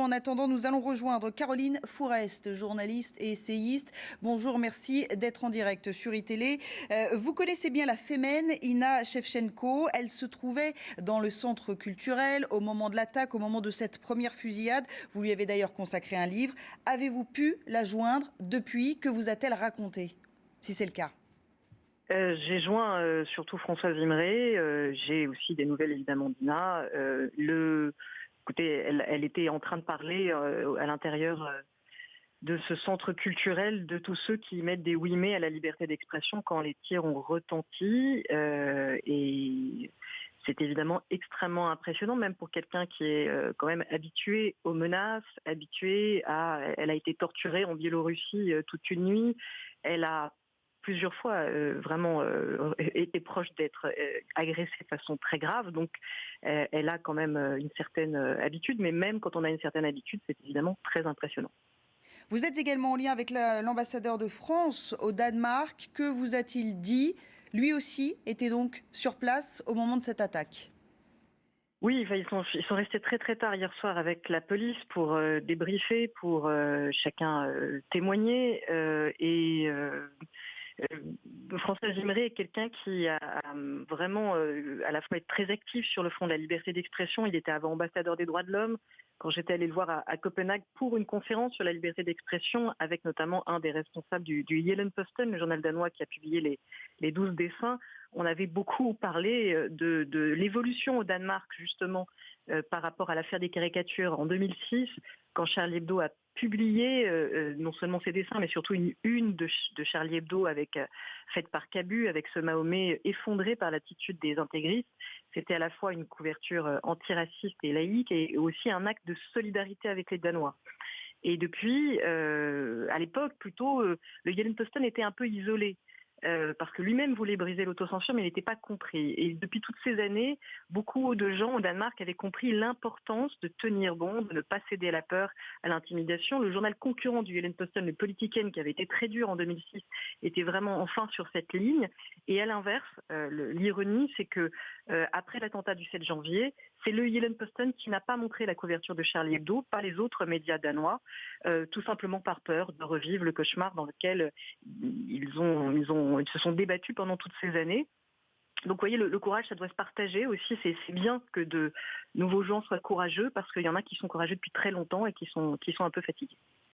En attendant, nous allons rejoindre Caroline Fourest, journaliste et essayiste. Bonjour, merci d'être en direct sur iTélé. Vous connaissez bien la Femen, Inna Shevchenko. Elle se trouvait dans le centre culturel au moment de l'attaque, au moment de cette première fusillade. Vous lui avez d'ailleurs consacré un livre. Avez-vous pu la joindre depuis? Que vous a-t-elle raconté, si c'est le cas? J'ai joint surtout Françoise Imré. J'ai aussi des nouvelles évidemment d'Ina. Écoutez, elle était en train de parler à l'intérieur de ce centre culturel de tous ceux qui mettent des oui mais à la liberté d'expression quand les tirs ont retenti. Et c'est évidemment extrêmement impressionnant, même pour quelqu'un qui est quand même habitué aux menaces, Elle a été torturée en Biélorussie toute une nuit. Elle a plusieurs fois vraiment été proche d'être agressée de façon très grave. Donc elle a quand même une certaine habitude, mais même quand on a une certaine habitude, c'est évidemment très impressionnant. Vous êtes également en lien avec l'ambassadeur de France au Danemark. Que vous a-t-il dit? Lui aussi était donc sur place au moment de cette attaque. Oui, enfin, ils sont restés très très tard hier soir avec la police pour débriefer, pour chacun témoigner. François Imré est quelqu'un qui a vraiment à la fois été très actif sur le front de la liberté d'expression. Il était avant ambassadeur des droits de l'homme. Quand j'étais allée le voir à Copenhague pour une conférence sur la liberté d'expression, avec notamment un des responsables du Jyllands-Posten, le journal danois qui a publié les 12 dessins, on avait beaucoup parlé de l'évolution au Danemark, justement, par rapport à l'affaire des caricatures en 2006, quand Charlie Hebdo a publié non seulement ses dessins, mais surtout une de Charlie Hebdo faite par Cabu, avec ce Mahomet effondré par l'attitude des intégristes. C'était à la fois une couverture antiraciste et laïque, et aussi un acte de solidarité avec les Danois. Et depuis, à l'époque, plutôt, le Jyllands-Posten était un peu isolé. Parce que lui-même voulait briser l'autocensure, mais il n'était pas compris. Et depuis toutes ces années, beaucoup de gens au Danemark avaient compris l'importance de tenir bon, de ne pas céder à la peur, à l'intimidation. Le journal concurrent du Jyllands-Posten, le Politiken, qui avait été très dur en 2006, était vraiment enfin sur cette ligne. Et à l'inverse, l'ironie, c'est que après l'attentat du 7 janvier, c'est le Jyllands-Posten qui n'a pas montré la couverture de Charlie Hebdo, pas les autres médias danois, tout simplement par peur de revivre le cauchemar dans lequel ils se sont débattus pendant toutes ces années. Donc vous voyez, le courage, ça doit se partager aussi. C'est bien que de nouveaux gens soient courageux, parce qu'il y en a qui sont courageux depuis très longtemps et qui sont un peu fatigués.